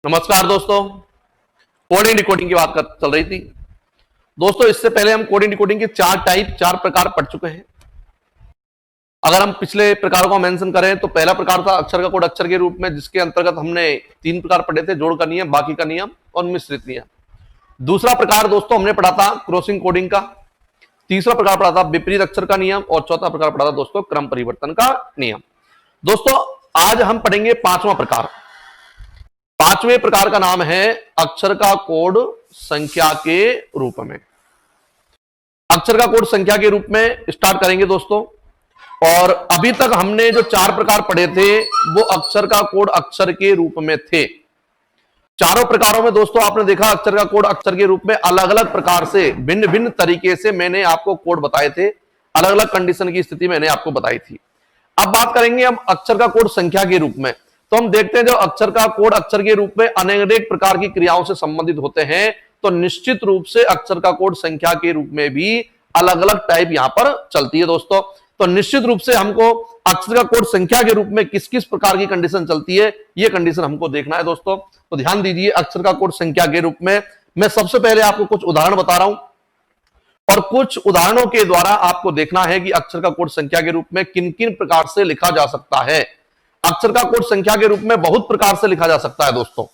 नमस्कार दोस्तों। Coding decoding की बात चल रही थी दोस्तों। इससे पहले हम कोडिंग डिकोडिंग के चार प्रकार पढ़ चुके हैं। अगर हम पिछले प्रकारों को मेंशन करें तो पहला प्रकार था अक्षर का कोड अक्षर के रूप में, जिसके अंतर्गत हमने 3 प्रकार पढ़े थे: जोड़ का नियम, बाकी का नियम और मिश्रित नियम। दूसरा प्रकार दोस्तों हमने पढ़ा था क्रॉसिंग कोडिंग का। तीसरा प्रकार पढ़ा था विपरीत अक्षर का नियम और चौथा प्रकार पढ़ा था दोस्तों क्रम परिवर्तन का नियम। दोस्तों आज हम पढ़ेंगे पांचवा प्रकार। पांचवें प्रकार का नाम है अक्षर का कोड संख्या के रूप में। अक्षर का कोड संख्या के रूप में स्टार्ट करेंगे दोस्तों। और अभी तक हमने जो 4 प्रकार पढ़े थे वो अक्षर का कोड अक्षर के रूप में थे। चारों प्रकारों में दोस्तों आपने देखा अक्षर का कोड अक्षर के रूप में अलग अलग प्रकार से भिन्न भिन्न तरीके से मैंने आपको कोड बताए थे, अलग अलग कंडीशन की स्थिति मैंने आपको बताई थी। अब बात करेंगे हम अक्षर का कोड संख्या के रूप में। तो हम देखते हैं जो अक्षर का कोड अक्षर के रूप में अनेक प्रकार की क्रियाओं से संबंधित होते हैं, तो निश्चित रूप से अक्षर का कोड संख्या के रूप में भी अलग अलग टाइप यहां पर चलती है दोस्तों। तो निश्चित रूप से हमको अक्षर का कोड संख्या के रूप में किस किस प्रकार की कंडीशन चलती है, ये कंडीशन हमको देखना है दोस्तों। तो ध्यान दीजिए, अक्षर का कोड संख्या के रूप में मैं सबसे पहले आपको कुछ उदाहरण बता रहा हूं और कुछ उदाहरणों के द्वारा आपको देखना है कि अक्षर का कोड संख्या के रूप में किन किन प्रकार से लिखा जा सकता है। अक्षर का कोड संख्या के रूप में बहुत प्रकार से लिखा जा सकता है दोस्तों।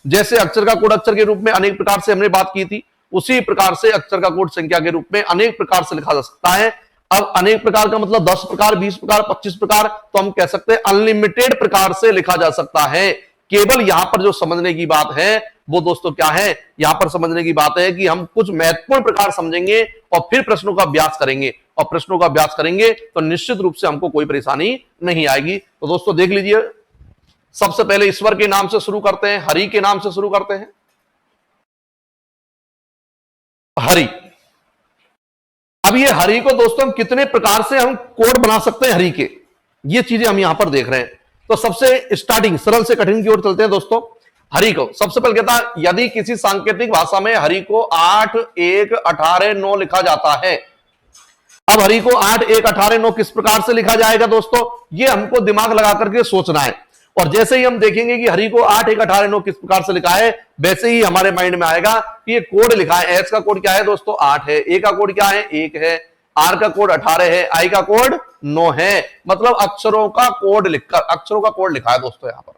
जैसे अक्षर का कोड अक्षर के रूप में अनेक प्रकार से हमने बात की थी, उसी प्रकार से अक्षर का कोड संख्या के रूप में अनेक प्रकार से लिखा जा सकता है। अब अनेक प्रकार का मतलब 10 प्रकार, 20 प्रकार, 25 प्रकार, तो हम कह सकते हैं अनलिमिटेड प्रकार से लिखा जा सकता है। केवल यहां पर जो समझने की बात है वो दोस्तों क्या है, यहां पर समझने की बात है कि हम कुछ महत्वपूर्ण प्रकार समझेंगे और फिर प्रश्नों का अभ्यास करेंगे, और प्रश्नों का अभ्यास करेंगे तो निश्चित रूप से हमको कोई परेशानी नहीं आएगी। तो दोस्तों देख लीजिए, सबसे पहले ईश्वर के नाम से शुरू करते हैं, हरि के नाम से शुरू करते हैं। हरि। अब ये हरि को दोस्तों हम कितने प्रकार से हम कोड बना सकते हैं हरि के, ये चीजें हम यहां पर देख रहे हैं। तो सबसे स्टार्टिंग सरल से कठिन की ओर चलते हैं दोस्तों। हरि को सबसे पहले कहता है यदि किसी सांकेतिक भाषा में हरि को 8, 1, 18, 9 लिखा जाता है। अब हरि को 8, 1, 18, 9 किस प्रकार से लिखा जाएगा दोस्तों, ये हमको दिमाग लगा करके सोचना है। और जैसे ही हम देखेंगे कि हरि को 8, 1, 18, 9 किस प्रकार से लिखा है, वैसे ही हमारे माइंड में आएगा कि ये कोड लिखा है। एच का कोड क्या है दोस्तों, 8 है। ए का कोड क्या है, 1 है। आर का कोड 18 है। आई का कोड 9 है। मतलब अक्षरों का कोड लिखकर, अक्षरों का कोड लिखा है दोस्तों यहां पर,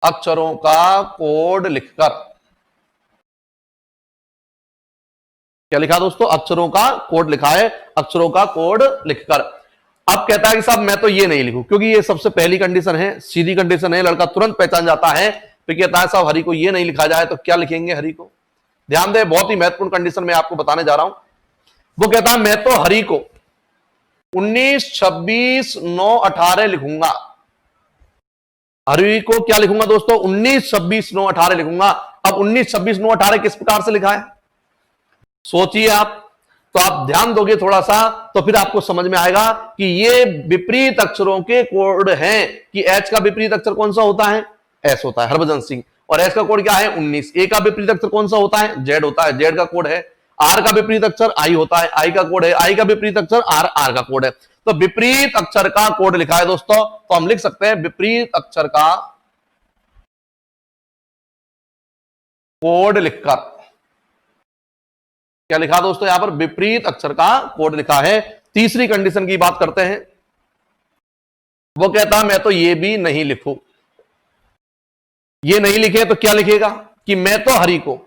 अक्षरों का कोड लिखकर। क्या लिखा दोस्तों, अक्षरों का कोड लिखा है, अक्षरों का कोड लिखकर। अब कहता है कि साहब मैं तो ये नहीं लिखूं, क्योंकि ये सबसे पहली कंडीशन है, सीधी कंडीशन है, लड़का तुरंत पहचान जाता है। फिर कहता है साहब हरि को ये नहीं लिखा जाए तो क्या लिखेंगे हरि को। ध्यान दें, बहुत ही महत्वपूर्ण कंडीशन मैं आपको बताने जा रहा हूं। वो कहता है मैं तो हरि को 19, 26, 9, 18 लिखूंगा। हरि को क्या लिखूंगा दोस्तों, 19, 26, 9, 18 लिखूंगा। अब 19, 26, 9, 18 किस प्रकार से लिखा है, सोचिए आप। तो आप ध्यान दोगे थोड़ा सा तो फिर आपको समझ में आएगा कि ये विपरीत अक्षरों के कोड हैं। कि एच का विपरीत अक्षर कौन सा होता है, एस होता है, हरभजन सिंह। और एस का कोड क्या है, 19। ए का विपरीत अक्षर कौन सा होता है, जेड होता है, जेड का कोड है। आर का विपरीत अक्षर आई होता है, आई का कोड है। आई का विपरीत अक्षर आर, आर का कोड है। तो विपरीत अक्षर का कोड लिखा है दोस्तों। तो हम लिख सकते हैं विपरीत अक्षर का कोड लिखकर। क्या लिखा दोस्तों यहां पर, विपरीत अक्षर का कोड लिखा है। तीसरी कंडीशन की बात करते हैं। वो कहता है मैं तो ये भी नहीं लिखूं। ये नहीं लिखे तो क्या लिखेगा कि मैं तो हरि को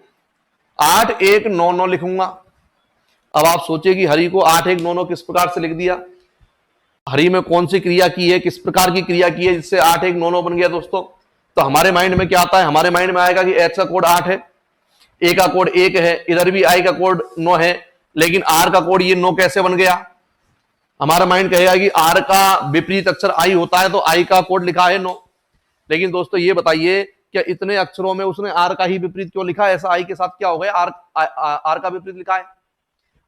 8, 1, 9, 9 लिखूंगा। अब आप सोचिए कि हरि को 8, 1, 9, 9 किस प्रकार से लिख दिया, हरि में कौन सी क्रिया की है, किस प्रकार की क्रिया की है जिससे 8, 1, 9, 9 बन गया दोस्तों। तो हमारे माइंड में क्या आता है, हमारे माइंड में आएगा कि एच का कोड 8 है, ए का कोड 1 है, इधर भी आई का कोड 9 है, लेकिन आर का कोड ये 9 कैसे बन गया। हमारा माइंड कहेगा कि आर का विपरीत अक्षर आई होता है तो आई का कोड लिखा है 9। लेकिन दोस्तों ये बताइए क्या इतने अक्षरों में उसने आर का ही विपरीत क्यों लिखा, ऐसा आई के साथ क्या हो गया, आर का विपरीत लिखा है,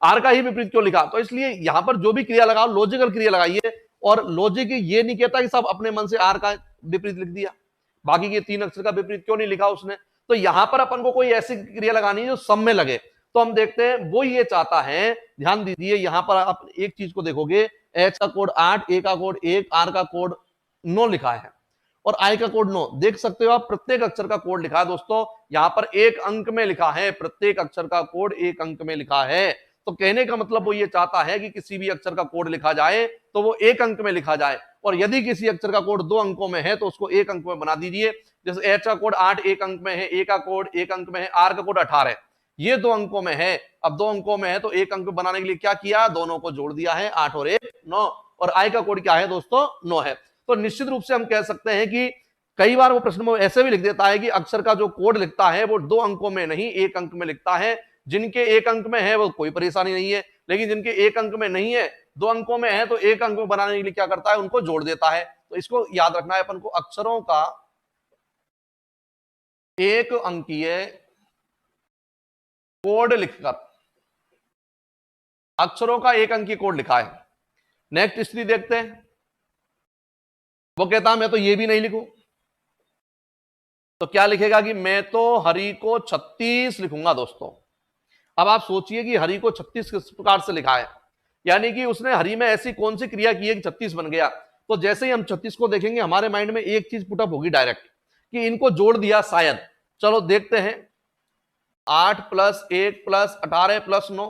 आर का ही विपरीत क्यों लिखा। तो इसलिए यहां पर जो भी क्रिया लगाओ लॉजिकल क्रिया लगाइए। और लॉजिक ये नहीं कहता कि सब अपने मन से आर का विपरीत लिख दिया, बाकी के 3 अक्षर का विपरीत क्यों नहीं लिखा उसने। तो यहां पर अपन को कोई ऐसी क्रिया लगानी है जो सब में लगे। तो हम देखते हैं वो ये चाहता है, ध्यान दीजिए यहां पर आप एक चीज को देखोगे, एच का कोड 8, ए का कोड 1, आर का कोड 9 लिखा है। और आई का कोड 9। देख सकते हो आप प्रत्येक अक्षर का कोड लिखा है दोस्तों, यहां पर एक अंक में लिखा है, प्रत्येक अक्षर का कोड एक अंक में लिखा है। तो कहने का मतलब वो ये चाहता है कि किसी भी अक्षर का कोड लिखा जाए तो वो एक अंक में लिखा जाए, और यदि किसी अक्षर का कोड 2 अंकों में है तो उसको एक अंक में बना दीजिए। जैसे एच का कोड 8 एक अंक में है, ए का कोड एक अंक में है, आर का कोड 18, ये 2 अंकों में है। अब 2 अंकों में है तो एक अंक बनाने के लिए क्या किया, दोनों को जोड़ दिया है, 8 और 1 9, और आई का कोड क्या है दोस्तों 9 है। तो निश्चित रूप से हम कह सकते हैं कि कई बार वो प्रश्न में ऐसे भी लिख देता है कि अक्षर का जो कोड लिखता है वो 2 अंकों में नहीं एक अंक में लिखता है। जिनके एक अंक में है वो कोई परेशानी नहीं है, लेकिन जिनके एक अंक में नहीं है 2 अंकों में है तो एक अंक में बनाने के लिए क्या करता है, उनको जोड़ देता है। तो इसको याद रखना है अपन को, अक्षरों का एक अंकीय कोड लिखकर, अक्षरों का एक अंकीय कोड लिखा है। नेक्स्ट स्थिति देखते हैं, वो कहता है मैं तो ये भी नहीं लिखूं, तो क्या लिखेगा कि मैं तो हरि को 36 लिखूंगा दोस्तों। अब आप सोचिए कि हरि को 36 किस प्रकार से लिखा है, यानी कि उसने हरि में ऐसी कौन सी क्रिया की है कि 36 बन गया। तो जैसे ही हम 36 को देखेंगे हमारे माइंड में एक चीज पुटअप होगी डायरेक्ट, कि इनको जोड़ दिया शायद। चलो देखते हैं, 8 + 1 + 18 + 9,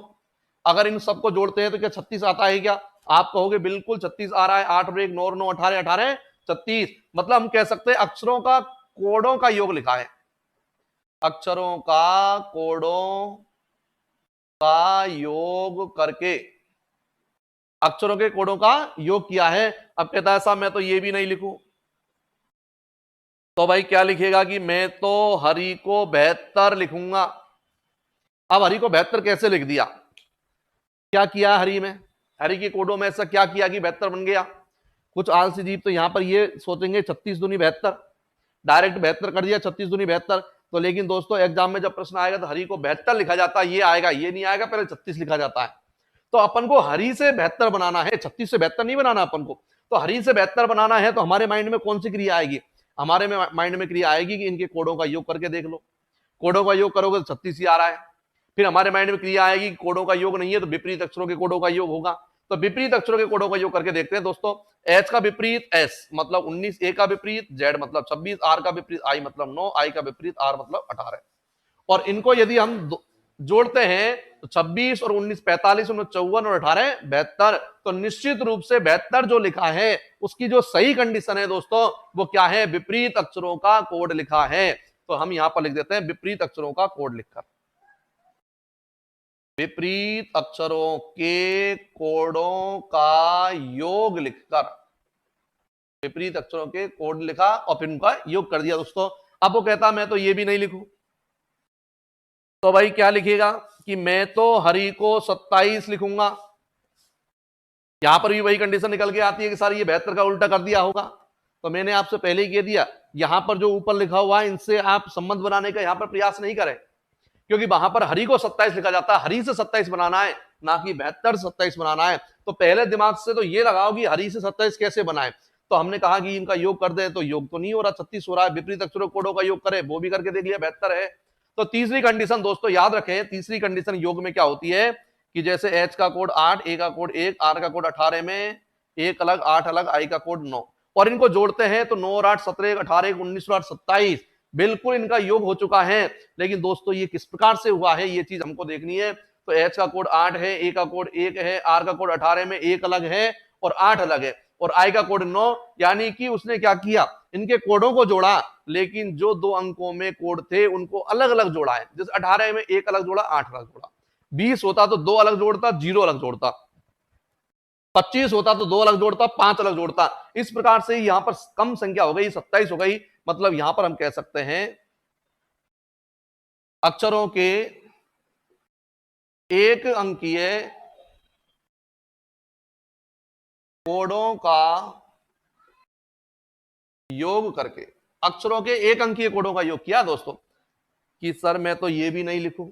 अगर इन सबको जोड़ते हैं तो क्या 36 आता है क्या? आप कहोगे बिल्कुल 36 आ रहा है, 8 और 1 9 और 9 18 18 36। मतलब हम कह सकते हैं अक्षरों का कोडों का योग लिखा है, अक्षरों का कोडों का योग करके अक्षरों के कोडों का योग किया है। अब कहता है साहब मैं तो ये भी नहीं लिखूं, तो भाई क्या लिखेगा कि मैं तो हरि को 72 लिखूंगा। अब हरि को 72 कैसे लिख दिया, क्या किया हरि में, हरि के कोडों में ऐसा क्या किया कि 72 बन गया। कुछ आलसी जीव तो यहां पर ये सोचेंगे 36 दूनी 72, डायरेक्ट 72 कर दिया, 36 दूनी 72। तो लेकिन दोस्तों एग्जाम में जब प्रश्न आएगा तो हरि को 72 लिखा जाता है, ये आएगा, ये नहीं आएगा, पहले 36 लिखा जाता है। तो अपन को हरि से 72 बनाना है, 36 से 72 नहीं बनाना अपन को। तो हरि से 72 बनाना है तो हमारे माइंड में कौन सी क्रिया आएगी, हमारे माइंड में क्रिया आएगी कि इनके कोडों का योग करके देख लो। कोडों का योग करोगे तो 36 ही आ रहा है। फिर हमारे माइंड में क्रिया आएगी कि कोडों का योग नहीं है तो विपरीत अक्षरों के कोडों का योग होगा। तो विपरीत अक्षरों के कोडों का योग करके देखते हैं दोस्तों। एच का विपरीत एस मतलब 19, ए का विपरीत जेड मतलब 26, आर का विपरीत आई मतलब 9, आई का विपरीत आर मतलब 18। और इनको यदि हम जोड़ते हैं तो 26 और 19 45, 54 और 18 72। तो निश्चित रूप से 72 जो लिखा है उसकी जो सही कंडीशन है दोस्तों वो क्या है, विपरीत अक्षरों का कोड लिखा है। तो हम यहां पर लिख देते हैं विपरीत अक्षरों का कोड लिखकर, विपरीत अक्षरों के कोडों का योग लिखकर, विपरीत अक्षरों के कोड लिखा और फिर उनका योग कर दिया दोस्तों। अब वो कहता मैं तो ये भी नहीं लिखूं, तो भाई क्या लिखेगा कि मैं तो हरि को 27 लिखूंगा। यहां पर भी वही कंडीशन निकल के आती है कि सर ये 72 का उल्टा कर दिया होगा। तो मैंने आपसे पहले ही कह दिया, यहां पर जो ऊपर लिखा हुआ है इनसे आप संबंध बनाने का यहां पर प्रयास नहीं करें, क्योंकि वहां पर हरि को 27 लिखा जाता है, हरि से 27 बनाना है, ना कि 72 27 बनाना है। तो पहले दिमाग से तो ये लगाओ कि हरि से 27 कैसे बनाए। तो हमने कहा कि इनका योग कर दे, तो योग तो नहीं हो रहा, 36 हो रहा है। विपरीत अक्षरों कोडों का योग करे, वो भी करके देख लिया 72 है। तो तीसरी कंडीशन दोस्तों याद रखें, तीसरी कंडीशन योग में क्या होती है कि जैसे एच का कोड 8, ए का कोड 1, आर का कोड 18 में 1 अलग 8 अलग, आई का कोड 9, और इनको जोड़ते हैं तो 9 और 8 17, 18 19 और 27, बिल्कुल इनका योग हो चुका है। लेकिन दोस्तों ये किस प्रकार से हुआ है ये चीज हमको देखनी है। तो एच का कोड 8 है, ए का कोड 1 है, आर का कोड 18 में 1 अलग है और 8 अलग है, और आई का कोड 9, यानी कि उसने क्या किया, इनके कोडों को जोड़ा, लेकिन जो 2 अंकों में कोड थे उनको अलग अलग जोड़ा है। जैसे 18 में 1 अलग जोड़ा, 8 अलग जोड़ा, 20 होता तो 2 अलग जोड़ता, 0 अलग जोड़ता, 25 होता तो 2 अलग जोड़ता, 5 अलग जोड़ता। इस प्रकार से यहां पर कम संख्या हो गई, 27 हो गई। मतलब यहां पर हम कह सकते हैं अक्षरों के एक अंकीय कोडों का योग करके, अक्षरों के एक अंकीय कोडों का योग किया दोस्तों, कि सर मैं तो ये भी नहीं लिखूं,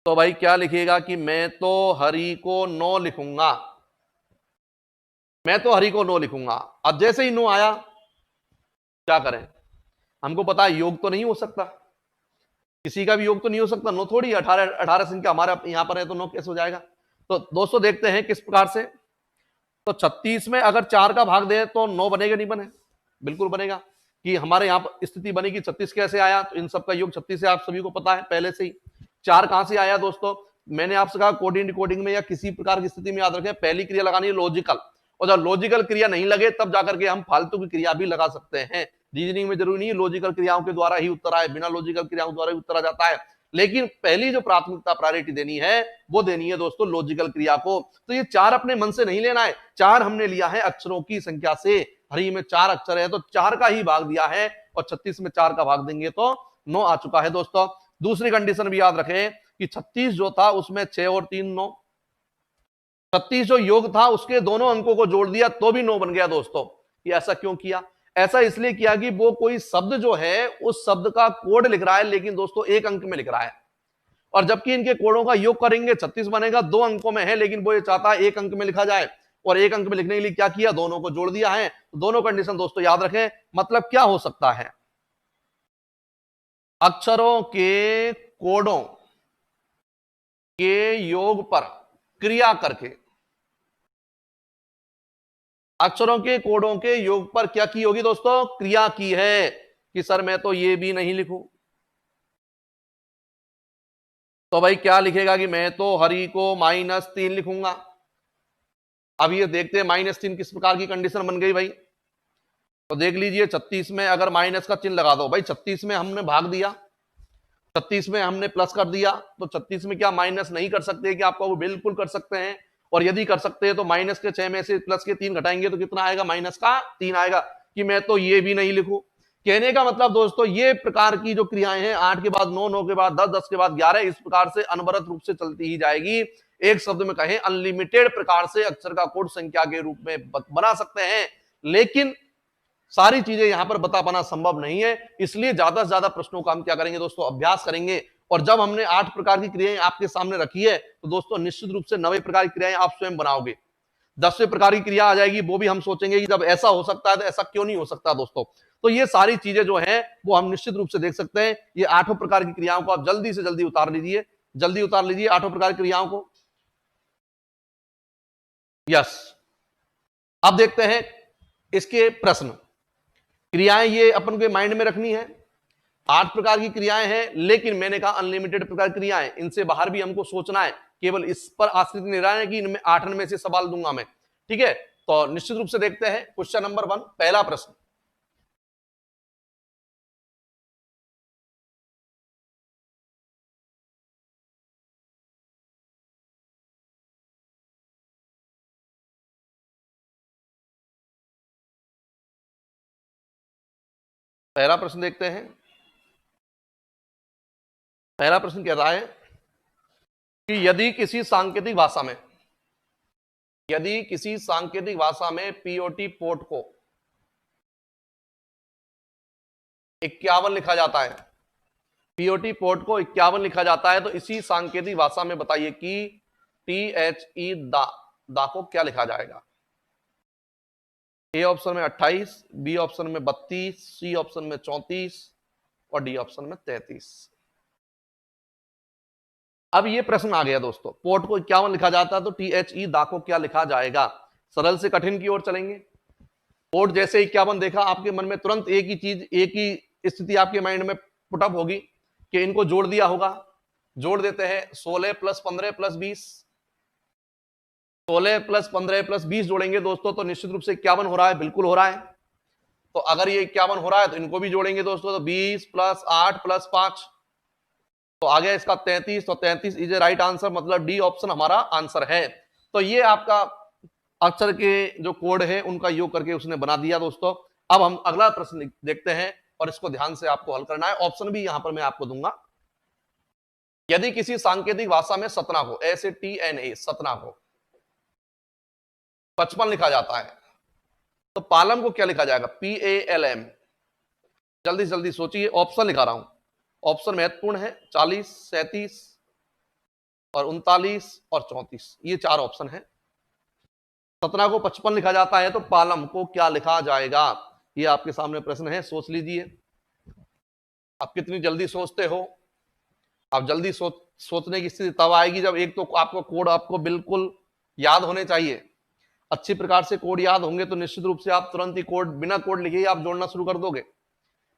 तो भाई क्या लिखेगा कि मैं तो हरि को 9 लिखूंगा, मैं तो हरि को 9 लिखूंगा। अब जैसे ही 9 आया क्या करें, हमको पता है योग तो नहीं हो सकता, किसी का भी योग तो नहीं हो सकता, 9 थोड़ी 18 संख्या हमारा यहां पर है तो 9 कैसे हो जाएगा। तो दोस्तों देखते हैं किस प्रकार से। तो 36 में अगर 4 का भाग दे तो 9 बनेगा नहीं बने, बिल्कुल बनेगा कि हमारे यहाँ पर स्थिति बनी कि 36 कैसे आया, तो इन सबका योग 36 से आप सभी को पता है पहले से ही। 4 कहां से आया दोस्तों, मैंने आपसे कहा कोडिंग डिकोडिंग में या किसी प्रकार की स्थिति में याद रखें पहली क्रिया लगानी है लॉजिकल, और जब लॉजिकल क्रिया नहीं लगे तब जाकर के हम फालतू की क्रिया भी लगा सकते हैं। रीजनिंग में जरूरी नहीं है लॉजिकल क्रियाओं के द्वारा ही उत्तर आए, बिना लॉजिकल क्रियाओं द्वारा ही उत्तर आ जाता है, लेकिन पहली जो प्राथमिकता प्रायोरिटी देनी है वो देनी है दोस्तों लॉजिकल क्रिया को। तो ये 4 अपने मन से नहीं लेना है, 4 हमने लिया है अक्षरों की संख्या से। हरी में 4 अक्षर है तो 4 का ही भाग दिया है, और 36 में 4 का भाग देंगे तो 9 आ चुका है दोस्तों। दूसरी कंडीशन भी याद रखें कि 36 जो था उसमें 6 और 3 9, 36 जो योग था उसके दोनों अंकों को जोड़ दिया तो भी 9 बन गया दोस्तों। ये ऐसा क्यों किया, ऐसा इसलिए किया कि वो कोई शब्द जो है उस शब्द का कोड लिख रहा है, लेकिन दोस्तों 1 अंक में लिख रहा है, और जबकि इनके कोडों का योग करेंगे 36 बनेगा, 2 अंकों में है, लेकिन वो ये चाहता है 1 अंक में लिखा जाए, और 1 अंक में लिखने के लिए क्या किया, दोनों को जोड़ दिया है। दोनों कंडीशन दोस्तों याद रखें, मतलब क्या हो सकता है, अक्षरों के कोडों के योग पर क्रिया करके, अक्षरों के कोडों के योग पर क्या की होगी दोस्तों, क्रिया की है। कि सर मैं तो ये भी नहीं लिखूं, तो भाई क्या लिखेगा कि मैं तो हरी को -3 लिखूंगा। अब ये देखते हैं -3 किस प्रकार की कंडीशन बन गई भाई, तो देख लीजिए 36 में अगर माइनस का चिन्ह लगा दो भाई, 36 में हमने भाग दिया, 36 में हमने प्लस कर दिया, तो 36 में क्या माइनस नहीं कर सकते कि आपका, वो बिल्कुल कर सकते हैं, और यदि कर सकते हैं तो माइनस के 6 में से प्लस के 3 घटाएंगे तो कितना आएगा, माइनस का 3 आएगा। कि मैं तो ये भी नहीं लिखूं, कहने का मतलब दोस्तों ये प्रकार की जो क्रियाएं हैं 8 के बाद 9, 9 के बाद 10, 10 के बाद 11, इस प्रकार से अनवरत रूप से चलती ही जाएगी। एक शब्द में कहें अनलिमिटेड प्रकार से अक्षर का कोड संख्या के रूप में बना सकते हैं, लेकिन सारी चीजें यहां पर बता पाना संभव नहीं है, इसलिए ज्यादा से ज्यादा प्रश्नों का हम क्या करेंगे दोस्तों, अभ्यास करेंगे। और जब हमने 8 प्रकार की क्रियाएं आपके सामने रखी है तो दोस्तों निश्चित रूप से 9 प्रकार की क्रियाएं आप स्वयं बनाओगे। 10वें प्रकार की क्रिया आ जाएगी, वो भी हम सोचेंगे कि जब ऐसा हो सकता है तो ऐसा क्यों नहीं हो सकता दोस्तों। तो ये सारी चीजें जो है वो हम निश्चित रूप से देख सकते हैं। ये 8 प्रकार की क्रियाओं को आप जल्दी से जल्दी उतार लीजिए, जल्दी उतार लीजिए 8 प्रकार की क्रियाओं को। यस, अब देखते हैं इसके प्रश्न। क्रियाएं ये अपन के माइंड में रखनी है, 8 प्रकार की क्रियाएं हैं, लेकिन मैंने कहा अनलिमिटेड प्रकार की क्रियाएं, इनसे बाहर भी हमको सोचना है, केवल इस पर आश्रित नहीं रहना है कि इनमें 8 में से सवाल दूंगा मैं। ठीक है, तो निश्चित रूप से देखते हैं क्वेश्चन नंबर 1, पहला प्रश्न। पहला प्रश्न देखते हैं। पहला प्रश्न कह रहा है कि यदि किसी सांकेतिक भाषा में, यदि किसी सांकेतिक भाषा में पीओटी पोर्ट को 51 लिखा जाता है, पीओटी पोर्ट को 51 लिखा जाता है, तो इसी सांकेतिक भाषा में बताइए कि THE दा को क्या लिखा जाएगा। ए ऑप्शन में 28, बी ऑप्शन में 32, सी ऑप्शन में 34 और डी ऑप्शन में 33। अब ये प्रश्न आ गया दोस्तों, पोर्ट को 51 लिखा जाता है तो THE दा को क्या लिखा जाएगा। सरल से कठिन की ओर चलेंगे। पोर्ट जैसे 51 देखा, आपके मन में तुरंत एक ही चीज, एक ही स्थिति आपके माइंड में पुटअप होगी कि इनको जोड़ दिया होगा। जोड़ देते हैं, 16 + 15 + 20, 16 + 15 + 20 जोड़ेंगे दोस्तों तो निश्चित रूप से 51 हो रहा है, बिल्कुल हो रहा है। तो अगर ये 51 हो रहा है तो इनको भी जोड़ेंगे दोस्तों, तो 20 + 8 + 5 तो आ गया इसका 33। तो 33 इज ए राइट आंसर, मतलब डी ऑप्शन हमारा आंसर है। तो ये आपका अक्षर के जो कोड है उनका योग करके उसने बना दिया दोस्तों। अब हम अगला प्रश्न देखते हैं और इसको ध्यान से आपको हल करना है। ऑप्शन भी यहां पर मैं आपको दूंगा। यदि किसी सांकेतिक भाषा में सतना को, SATNA सतना को 55 लिखा जाता है तो पालम को क्या लिखा जाएगा, PALM। जल्दी जल्दी सोचिए, ऑप्शन लिखा रहा हूं, ऑप्शन महत्वपूर्ण है। 40, 37 और 39 और 34, ये 4 ऑप्शन है। सतना को 55 लिखा जाता है तो पालम को क्या लिखा जाएगा, ये आपके सामने प्रश्न है, सोच लीजिए। आप कितनी जल्दी सोचते हो। आप जल्दी सोचने की स्थिति तब आएगी जब एक तो आपको कोड आपको बिल्कुल याद होने चाहिए। अच्छी प्रकार से कोड याद होंगे तो निश्चित रूप से आप तुरंत ही कोड, बिना कोड लिखे ही आप जोड़ना शुरू कर दोगे।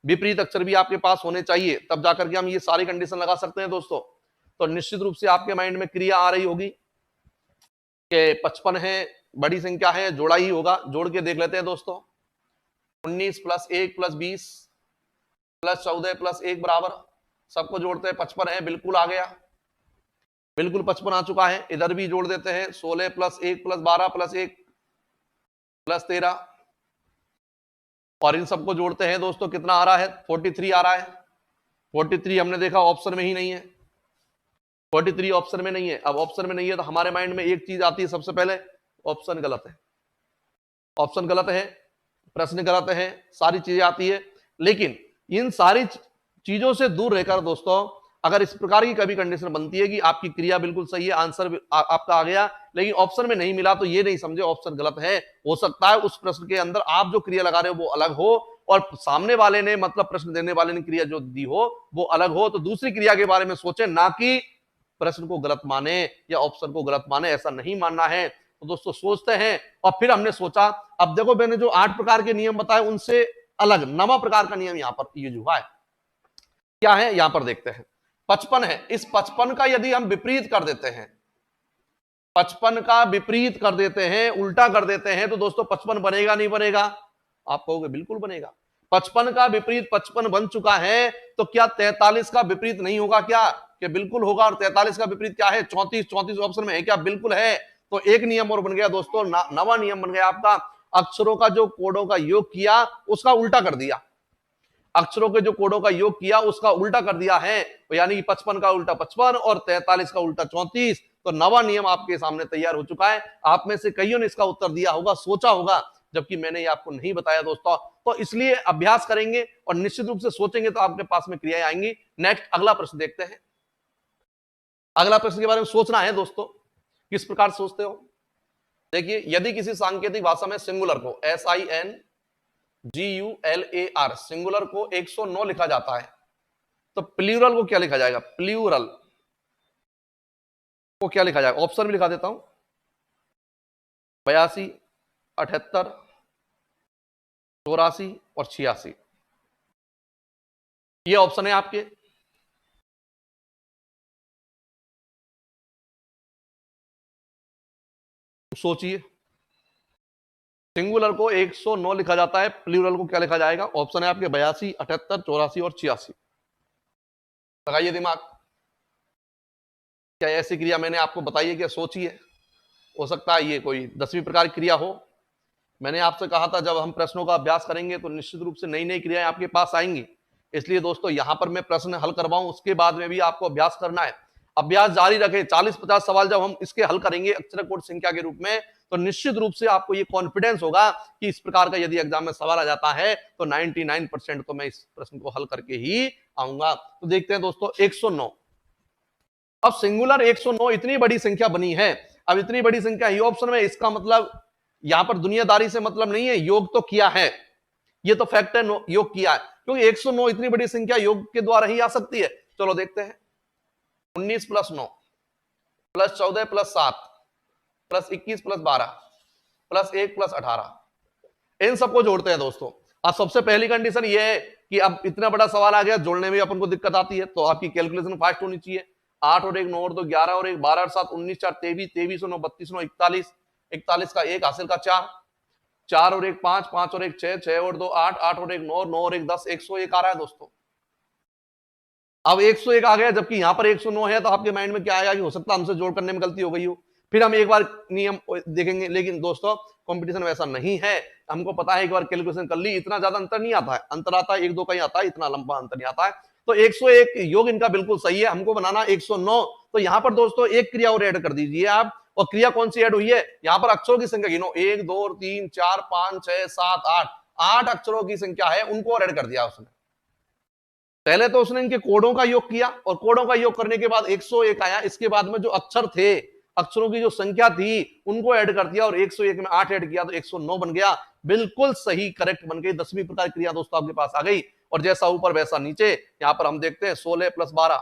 विपरीत अक्षर भी आपके पास होने चाहिए, तब जाकर के हम ये सारी कंडीशन लगा सकते हैं दोस्तों। तो निश्चित रूप से आपके माइंड में क्रिया आ रही होगी कि 55 है, बड़ी संख्या है, जोड़ा ही होगा। जोड़ के देख लेते हैं दोस्तों। 19 प्लस 1 प्लस 20 प्लस 14 प्लस 1 बराबर, सबको जोड़ते हैं 55 है, बिल्कुल आ गया, बिल्कुल 55 आ चुका है। इधर भी जोड़ देते हैं 16 प्लस 1 प्लस 12 प्लस 1 प्लस 13, और इन सबको जोड़ते हैं दोस्तों, कितना आ रहा है? 43 आ रहा है। 43 हमने देखा ऑप्शन में ही नहीं है, 43 ऑप्शन में नहीं है। अब ऑप्शन में नहीं है तो हमारे माइंड में एक चीज आती है सबसे पहले, ऑप्शन गलत है, ऑप्शन गलत है, प्रश्न गलत है, सारी चीजें आती है। लेकिन इन सारी चीजों से दूर रहकर दोस्तों, अगर इस प्रकार की कभी कंडीशन बनती है कि आपकी क्रिया बिल्कुल सही है, आंसर आपका आ गया, लेकिन ऑप्शन में नहीं मिला, तो ये नहीं समझे ऑप्शन गलत है। हो सकता है उस प्रश्न के अंदर आप जो क्रिया लगा रहे हो वो अलग हो, और सामने वाले ने, मतलब प्रश्न देने वाले ने क्रिया जो दी हो वो अलग हो। तो दूसरी क्रिया के बारे में सोचे, ना कि प्रश्न को गलत माने या ऑप्शन को गलत माने, ऐसा नहीं मानना है। तो दोस्तों सोचते हैं, और फिर हमने सोचा, अब देखो मैंने जो 8 प्रकार के नियम बताए उनसे अलग 9वां प्रकार का नियम यहां पर यूज हुआ है। क्या है यहां पर देखते हैं। 55 है, इस 55 का यदि हम विपरीत कर देते हैं, 55 का विपरीत कर देते हैं, उल्टा कर देते हैं, तो दोस्तों 55 बनेगा नहीं बनेगा? आप कहोगे बिल्कुल बनेगा। 55 का विपरीत 55 बन चुका है, तो क्या 43 का विपरीत नहीं होगा क्या? कि बिल्कुल होगा। और 43 का विपरीत क्या है? 34। 34 ऑप्शन में है क्या? बिल्कुल है। तो एक नियम और बन गया दोस्तों, नवा नियम बन गया आपका। अक्षरों का जो कोडों का योग किया उसका उल्टा कर दिया, अक्षरों के जो कोडों का योग किया उसका उल्टा कर दिया है, यानी कि 55 का उल्टा 55 और 43 का उल्टा 34। तो नवा नियम आपके सामने तैयार हो चुका है। आप में से कईयों ने इसका उत्तर दिया होगा, सोचा होगा, जबकि मैंने ये आपको नहीं बताया दोस्तों। तो इसलिए अभ्यास करेंगे और निश्चित रूप से सोचेंगे तो आपके पास में क्रियाएं आएंगी। नेक्स्ट अगला प्रश्न देखते हैं। अगला प्रश्न के बारे में सोचना है दोस्तों, किस प्रकार सोचते हो। देखिए, यदि किसी सांकेतिक भाषा में सिंगुलर को SINGULAR सिंगुलर को 109 लिखा जाता है, तो प्लूरल को क्या लिखा जाएगा? प्लूरल को क्या लिखा जाएगा? ऑप्शन भी लिखा देता हूं, 82, 78, 84 और 86। ये ऑप्शन है आपके। सोचिए, सिंगुलर को 109 लिखा जाता है, प्लूरल को क्या लिखा जाएगा? ऑप्शन है आपके 82, 78, 84 और 86। लगाइए दिमाग। क्या ऐसी क्रिया मैंने आपको बताई है? क्या सोचिए, हो सकता है ये कोई 10वीं प्रकार की क्रिया हो। मैंने आपसे कहा था जब हम प्रश्नों का अभ्यास करेंगे तो निश्चित रूप से नई नई क्रियाएं आपके पास आएंगी। इसलिए दोस्तों यहां पर मैं प्रश्न हल करवाऊं, उसके बाद में भी आपको अभ्यास करना है। अभ्यास जारी रखें। 40-50 सवाल जब हम इसके हल करेंगे अक्षर कोड संख्या के रूप में, तो निश्चित रूप से आपको ये कॉन्फिडेंस होगा कि इस प्रकार का यदि एग्जाम में सवाल आ जाता है तो 99% तो मैं इस प्रश्न को हल करके ही आऊंगा। तो देखते हैं दोस्तों 109। अब सिंगुलर 109 इतनी बड़ी संख्या बनी है। अब इतनी बड़ी संख्या ये ऑप्शन में, इसका मतलब यहां पर दुनियादारी से मतलब नहीं है, योग तो किया है, ये तो फैक्ट है, योग किया है, क्योंकि 109 इतनी बड़ी संख्या योग के द्वारा ही आ सकती है। चलो देखते हैं। 19 plus 9 plus 14 plus 7 plus 21 plus 12 plus 1 plus 18, इन सबको जोड़ते हैं दोस्तों। अब सबसे पहली कंडीशन ये है कि अब इतना बड़ा सवाल आ गया, जोड़ने में अपन को दिक्कत आती है, तो आपकी कैलकुलेशन फास्ट होनी चाहिए। 8 और 1 9 और 2 11 और 1 12 और 7 19 4 23 23 और 9 32 9 41 41 का 1 हासिल का 4 4 और 1 5 5 और 1 6 6 और 2 8 8 और 1 9 9 और 1 10 101 आ रहा है दोस्तों। अब 101 आ गया, जबकि यहां पर 109 है, तो आपके माइंड में क्या आएगा कि हो सकता है हमसे जोड़ करने में गलती हो गई हो। फिर हम एक बार नियम देखेंगे, लेकिन दोस्तों कंपटीशन वैसा नहीं है। हमको पता है एक बार कैलकुलेशन कर ली, इतना ज्यादा अंतर नहीं आता है, अंतर आता है 1-2 का ही आता है, इतना लंबा अंतर नहीं आता है। तो 101 योग इनका बिल्कुल सही है, हमको बनाना 109। तो यहां पर दोस्तों एक क्रिया और ऐड कर दीजिए आप। और क्रिया कौन सी ऐड हुई है? यहां पर अक्षरों की संख्या गिनो, 1 2 3 4 5 6 7 8 8 अक्षरों की संख्या है, उनको और ऐड कर दिया उसने। पहले तो उसने इनके कोडों का योग किया, और कोडों का योग करने के बाद 101 आया। इसके बाद में जो अक्षर थे, अक्षरों की जो संख्या थी, उनको ऐड कर दिया, और 101 में 8 ऐड किया तो 109 बन गया। बिल्कुल सही, करेक्ट बन गई। 10वीं प्रकार क्रिया दोस्तों आपके पास आ गई। और जैसा ऊपर वैसा नीचे। यहां पर हम देखते हैं 16 plus 12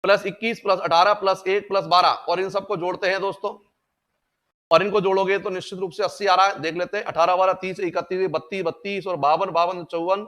plus 21 plus 18 plus 1 plus 12, और इन सबको जोड़ते हैं दोस्तों। और इनको जोड़ोगे तो निश्चित रूप से 80 आ रहा है। देख लेते हैं, 18 12 30 31 32 32 और 52 52 54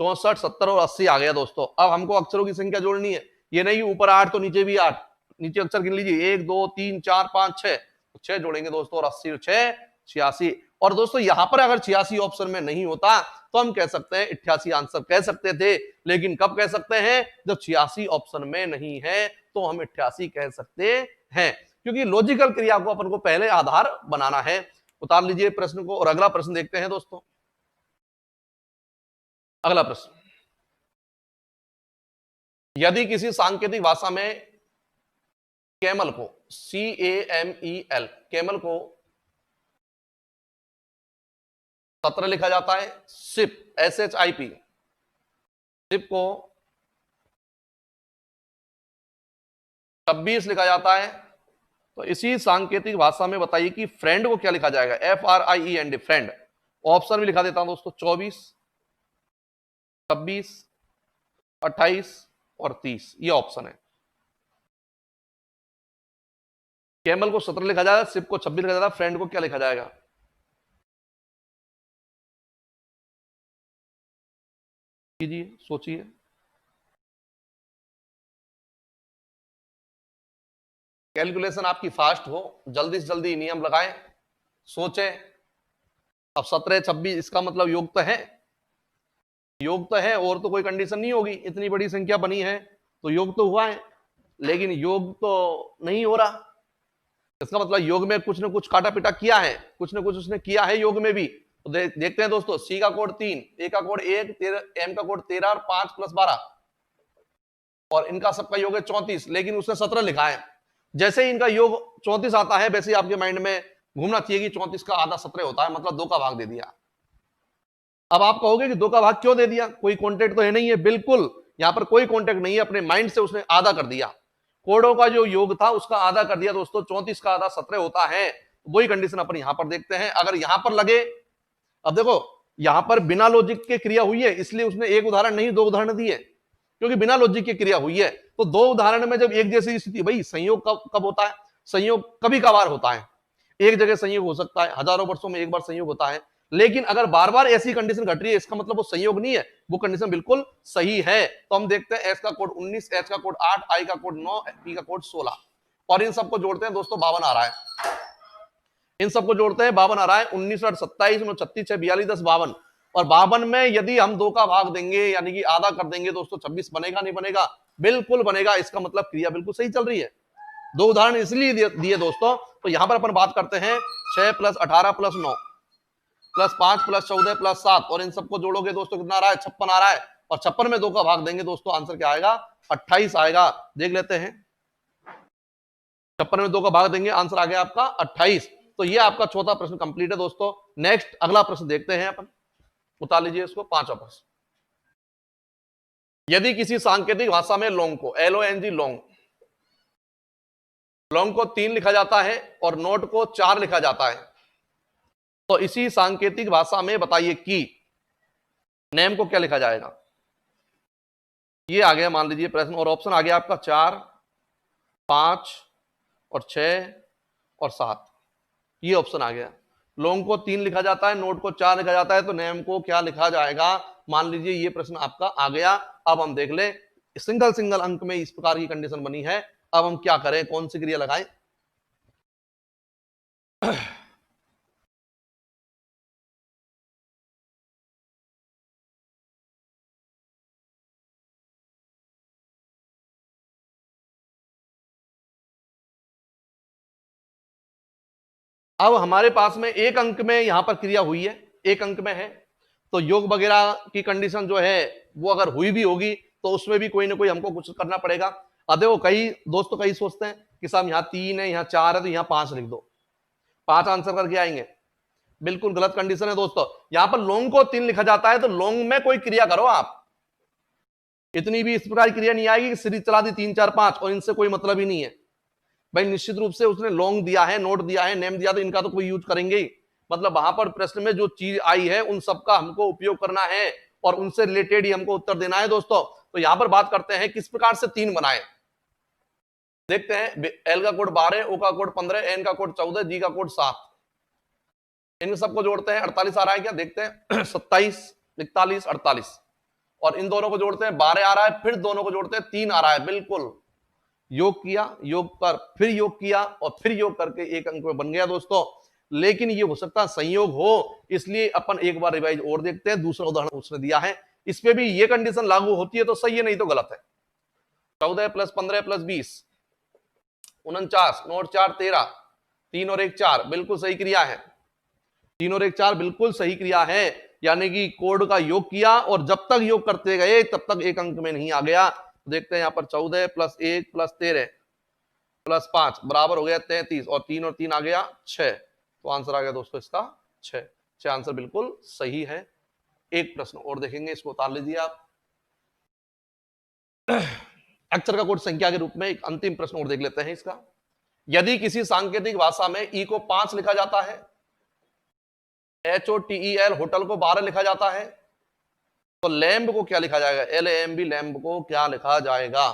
64 70 और 80 आ गया दोस्तों। अब हमको अक्षरों की संख्या जोड़नी है, ये नहीं ऊपर 8 तो नीचे भी 8, नीचे अक्षर गिन लीजिए 1 2 3 4 5 6, 6 जोड़ेंगे दोस्तों और 80 6 86। और दोस्तों यहां पर अगर 86 ऑप्शन में नहीं होता तो हम कह सकते हैं 88 आंसर कह सकते थे, लेकिन कब कह सकते हैं, जब 86 ऑप्शन में नहीं है तो हम 88 कह सकते हैं, क्योंकि लॉजिकल क्रिया को अपन को पहले आधार बनाना है। उतार लीजिए प्रश्न को और अगला प्रश्न देखते हैं दोस्तों। अगला प्रश्न, यदि किसी सांकेतिक भाषा में कैमल को CAMEL कैमल को 17 लिखा जाता है, शिप SHIP शिप को 26 लिखा जाता है, तो इसी सांकेतिक भाषा में बताइए कि फ्रेंड को क्या लिखा जाएगा, FRIEND फ्रेंड। ऑप्शन भी लिखा देता हूं दोस्तों, 24 26 28 और 30 ये ऑप्शन है। कैमल को 17 लिखा जाएगा, शिप को 26 लिखा जाएगा, फ्रेंड को क्या लिखा जाएगा, कीजिए सोचिए। कैलकुलेशन आपकी फास्ट हो, जल्दी से जल्दी नियम लगाएं, सोचें। अब 17 26 इसका मतलब योग तो है, योग तो है और तो कोई कंडीशन नहीं होगी, इतनी बड़ी संख्या बनी है तो योग तो हुआ है, लेकिन योग तो नहीं हो रहा, इसका मतलब योग में कुछ ना कुछ काटा पिटा किया है, कुछ ना कुछ उसने किया है योग में भी। तो देखते हैं दोस्तों, सी का कोड 3, ए का कोड 1, एम का कोड 13 और 5 + 12 और इनका सबका योग है 34, लेकिन उसने 17 लिखा है। जैसे ही इनका योग 34 आता है वैसे ही आपके माइंड में घूमना चाहिए कि 34 का आधा 17 होता है, मतलब 2 का भाग दे दिया। अब आप कहोगे कि 2 का भाग क्यों दे दिया, कोई कॉन्टेक्ट तो है नहीं है, बिल्कुल यहां पर कोई कॉन्टेक्ट नहीं है, अपने माइंड से उसने आधा कर दिया, कोडों का जो योग था उसका आधा कर दिया दोस्तों। 34 का आधा 17 होता है, वही कंडीशन अपन यहां पर देखते हैं। अगर यहां पर लगे, अब देखो यहां पर बिना लॉजिक के क्रिया हुई है, इसलिए उसने एक उदाहरण नहीं 2 उदाहरण दिए, क्योंकि बिना लॉजिक की क्रिया हुई है। तो 2 उदाहरण में जब एक जैसी स्थिति, भाई संयोग कब होता है, संयोग कभी कभार होता है, एक जगह संयोग हो सकता है, हजारों वर्षों में एक बार संयोग होता है, लेकिन अगर बार बार ऐसी कंडीशन घट रही है इसका मतलब वो संयोग नहीं है, वो कंडीशन बिल्कुल सही है। तो हम देखते हैं एस का कोड 19, एच का कोड 8, आई का कोड 9, पी का कोड 16 और इन सबको जोड़ते हैं दोस्तों 52 आ रहा है। इन सबको जोड़ते हैं 52 आ रहा है, 19 और 27 में 36 6 42 10 52 और 52 में यदि हम 2 का भाग देंगे यानी कि आधा कर देंगे दोस्तों 26 बनेगा नहीं बनेगा, बिल्कुल बनेगा। इसका मतलब क्रिया बिल्कुल सही चल रही है। 2 उदाहरण इसलिए दिए दोस्तों। तो यहां पर अपन बात करते हैं 6 + 18 + 9 + 5 + 14 + 7 और इन सबको जोड़ोगे दोस्तों कितना आ रहा है, 56 आ रहा है और 56 में 2 का भाग देंगे दोस्तों आंसर क्या आएगा, 28 आएगा। देख लेते हैं, 56 में 2 का भाग देंगे आंसर आ गया आपका 28। तो ये आपका चौथा प्रश्न कंप्लीट है दोस्तों। नेक्स्ट अगला प्रश्न देखते हैं अपन, उतार लीजिए इसको, 5वां प्रश्न। यदि किसी सांकेतिक भाषा में लॉन्ग को LONG लॉन्ग को 3 लिखा जाता है और नोट को 4 लिखा जाता है, तो इसी सांकेतिक भाषा में बताइए कि नेम को क्या लिखा जाएगा। ये आ गया मान लीजिए प्रश्न और ऑप्शन आ गया आपका 4 5 और 6 और 7, ये ऑप्शन आ गया। लॉन्ग को 3 लिखा जाता है, नोट को 4 लिखा जाता है, तो नेम को क्या लिखा जाएगा, मान लीजिए ये प्रश्न आपका आ गया। अब हम देख ले, सिंगल अंक में इस प्रकार की कंडीशन बनी है, अब हम क्या करें, कौन सी क्रिया लगाएं। अब हमारे पास में एक अंक में यहां पर क्रिया हुई है, एक अंक में है, तो योग वगैरह की कंडीशन जो है वो अगर हुई भी होगी तो उसमें भी कोई ना कोई हमको कुछ करना पड़ेगा। अब देखो कई दोस्तों कई सोचते हैं कि साहब यहाँ 3 है, यहाँ 4 है, तो यहाँ 5 लिख दो, 5 आंसर करके आएंगे, बिल्कुल गलत कंडीशन है दोस्तों। यहां पर लॉन्ग को 3 लिखा जाता है तो लॉन्ग में कोई क्रिया करो आप, इतनी भी इस प्रकार की क्रिया नहीं आएगी कि सीरीज चला दी 3 4 5 और इनसे कोई मतलब ही नहीं है। भाई निश्चित रूप से उसने लॉन्ग दिया है, नोट दिया है, नेम दिया, तो इनका तो कोई यूज करेंगे ही, मतलब वहां पर प्रश्न में जो चीज आई है उन सबका हमको उपयोग करना है और उनसे रिलेटेड ही हमको उत्तर देना है दोस्तों। तो यहां पर बात करते हैं किस प्रकार से 3 बनाए। देखते हैं, एल का कोड 12, ओ का कोड 15, एन का कोड 14, जी का कोड 7। इन सबको जोड़ते हैं, 48 आ रहा है क्या, देखते हैं 27, 41, 48। और इन दोनों को जोड़ते हैं, 12 आ रहा है, फिर दोनों को जोड़ते हैं, 3 आ रहा है। बिल्कुल योग किया, योग कर, फिर योग किया और फिर योग करके एक अंक में बन गया दोस्तों। लेकिन ये हो सकता है संयोग हो, इसलिए अपन एक बार रिवाइज और देखते हैं। दूसरा उदाहरण उसने दिया है, इस पे भी ये कंडीशन लागू होती है तो सही है, नहीं तो गलत है। 14 + 15 + 20 49, 9 और 4 13, 3 और 1 4, बिल्कुल सही क्रिया है। 3 और 1 4 बिल्कुल सही क्रिया है, यानी कि कोड का योग किया और जब तक योग करते गए तब तक एक अंक में नहीं आ गया। देखते हैं यहाँ पर 14 + 1 + 13 + 5 बराबर हो गया 33 और 3 और 3 आ गया 6। तो आंसर आ गया दोस्तों इसका 6। 6 आंसर बिल्कुल सही है। एक प्रश्न और देखेंगे, इसको उतार लीजिए आप। अक्षर का कोड संख्या के रूप में एक अंतिम प्रश्न और देख लेते हैं इसका। यदि किसी सांकेतिक भाषा में ई को 5 लिखा जाता है, HOTEL होटल को 12 लिखा जाता है, तो लैम्ब को क्या लिखा जाएगा, LAMB लैम्ब को क्या लिखा जाएगा।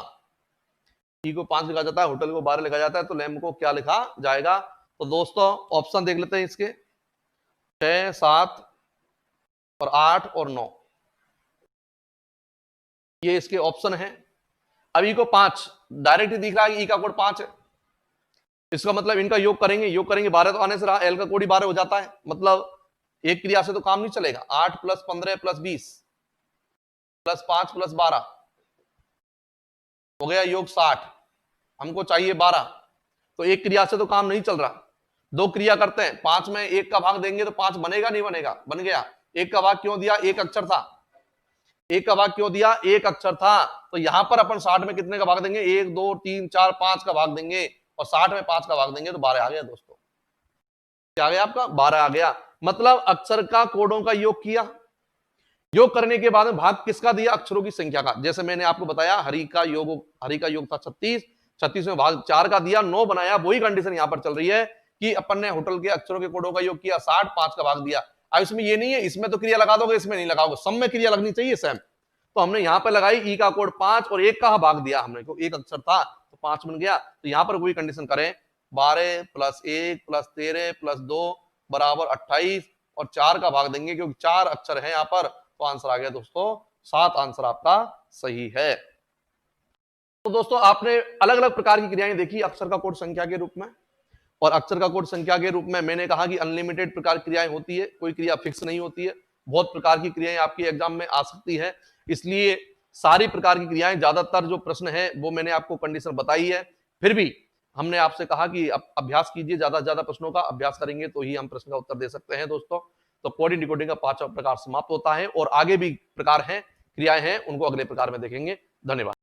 ई को 5 लिखा जाता है, होटल को 12 लिखा जाता है, तो लैम्ब को क्या लिखा जाएगा। तो दोस्तों ऑप्शन देख लेते हैं इसके, 6, 7 और 8 और 9, ये इसके ऑप्शन है। अब ई को 5 डायरेक्ट ही दिख रहा है, ई का कोड 5 है, इसका मतलब इनका योग करेंगे, योग करेंगे 12 तो आने से रहा, एल का कोड ही 12 हो जाता है, मतलब एक क्रिया से तो काम नहीं चलेगा। 8 + 15 + 20 + 5 + 12 हो गया योग 60, हमको चाहिए 12, तो एक क्रिया से तो काम नहीं चल रहा, दो क्रिया करते हैं। 5 में 1 का भाग देंगे तो 5 बनेगा नहीं बनेगा, बन गया। 1 का भाग क्यों दिया, एक अक्षर था, 1 का भाग क्यों दिया, एक अक्षर था, तो यहां पर अपन 60 में कितने का भाग देंगे, 1 2 3 4 5 का भाग देंगे और 60 में 5 का भाग देंगे तो 12 आ गया दोस्तों। क्या आ गया आपका, 12 आ गया। मतलब अक्षर का कोडों का योग किया, योग करने के बाद में भाग किसका दिया, अक्षरों की संख्या का। जैसे मैंने आपको बताया हरि का योग था 36, 36 में भाग 4 का दिया, 9 बनाया। वही कंडीशन यहां पर चल रही है कि अपन ने होटल के अक्षरों के कोडों का योग किया 60, 5 का भाग दिया। अब इसमें ये नहीं है इसमें तो क्रिया लगा दोगे, इसमें नहीं लगाओगे, सब में क्रिया लगनी चाहिए सेम। तो हमने यहाँ पर लगाई ई का कोड 5 और 1 का भाग दिया हमने, क्योंकि एक अक्षर था तो 5 बन गया। तो यहाँ पर वही कंडीशन करें, 12 + 1 + 13 + 2 बराबर 28 और 4 का भाग देंगे, क्योंकि 4 अक्षर है यहाँ पर, तो आंसर आ गया दोस्तों 7। आंसर आपका सही है। तो दोस्तों आपने अलग अलग प्रकार की क्रियाएं देखी अक्षर का कोड संख्या के रूप में, और अक्षर का कोड संख्या के रूप में मैंने कहा कि अनलिमिटेड प्रकार की क्रियाएं होती है, कोई क्रिया फिक्स नहीं होती है, बहुत प्रकार की क्रियाएं आपके एग्जाम में आ सकती है। इसलिए सारी प्रकार की क्रियाएं, ज्यादातर जो प्रश्न है वो मैंने आपको कंडीशन बताई है। फिर भी हमने आपसे कहा कि अभ्यास कीजिए, ज्यादा से ज्यादा प्रश्नों का अभ्यास करेंगे तो ही हम प्रश्न का उत्तर दे सकते हैं दोस्तों। तो कोडिंग डिकोडिंग का 5वां प्रकार समाप्त होता है और आगे भी प्रकार हैं, क्रियाएं हैं, उनको अगले प्रकार में देखेंगे। धन्यवाद।